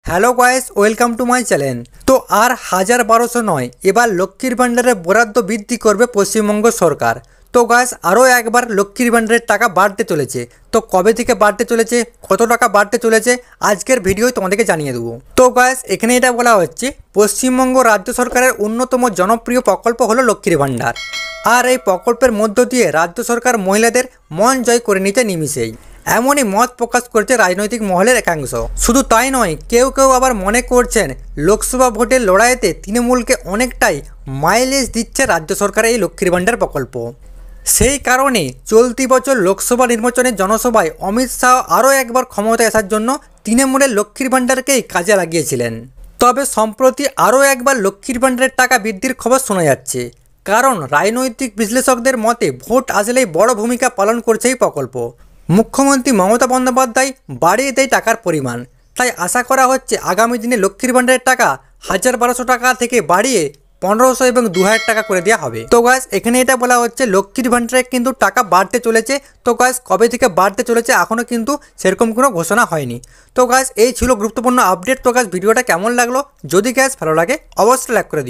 Hello guys, welcome to my channel. তো আর ১,১২০০ নয়, এবার লক্ষ্মীর ভাণ্ডারের বরাদ্দ বৃদ্ধি করবে পশ্চিমবঙ্গ সরকার। তো গাইস, আরও একবার লক্ষ্মীর ভাণ্ডারের টাকা বাড়তে চলেছে। তো কবে থেকে বাড়তে চলেছে, কত টাকা বাড়তে চলেছে, আজকের ভিডিওয় তোমাদেরকে জানিয়ে দেবো। তো গাইস, এখানে এটা বলা হচ্ছে পশ্চিমবঙ্গ রাজ্য সরকারের অন্যতম জনপ্রিয় প্রকল্প হলো লক্ষ্মীর ভাণ্ডার। আর এই প্রকল্পের মধ্য দিয়ে রাজ্য সরকার মহিলাদের মন জয় করে নিতে নিমিষেই এমনই মত প্রকাশ করেছে রাজনৈতিক মহলের একাংশ। শুধু তাই নয়, কেউ কেউ আবার মনে করছেন লোকসভা ভোটের লড়াইতে তৃণমূলকে অনেকটাই মাইলেজ দিচ্ছে রাজ্য সরকারের এই লক্ষ্মীর ভাণ্ডার প্রকল্প। সেই কারণে চলতি বছর লোকসভা নির্বাচনের জনসভায় অমিত শাহ আরও একবার ক্ষমতায় আসার জন্য তৃণমূলের লক্ষ্মীর ভাণ্ডারকেই কাজে লাগিয়েছিলেন। তবে সম্প্রতি আরও একবার লক্ষ্মীর ভাণ্ডারের টাকা বৃদ্ধির খবর শোনা যাচ্ছে, কারণ রাজনৈতিক বিশ্লেষকদের মতে ভোট আসলেই বড় ভূমিকা পালন করছে এই প্রকল্প। মুখ্যমন্ত্রী মমতা বন্দ্যোপাধ্যায় বাড়িয়ে দেয় টাকার পরিমাণ, তাই আশা করা হচ্ছে আগামী দিনে লক্ষ্মীর ভাণ্ডারের টাকা ১,১২০০ টাকা থেকে বাড়িয়ে ১৫০০ এবং ২,০০০ টাকা করে দেওয়া হবে। তো গাইস, এখানে এটা বলা হচ্ছে লক্ষ্মীর ভাণ্ডারে কিন্তু টাকা বাড়তে চলেছে। তো গাইস, কবে থেকে বাড়তে চলেছে এখনও কিন্তু সেরকম কোনো ঘোষণা হয়নি। তো গাইস, এই ছিল গুরুত্বপূর্ণ আপডেট। তো গাইস, ভিডিওটা কেমন লাগলো, যদি গাইস ভালো লাগে অবশ্যই লাইক করে দিন।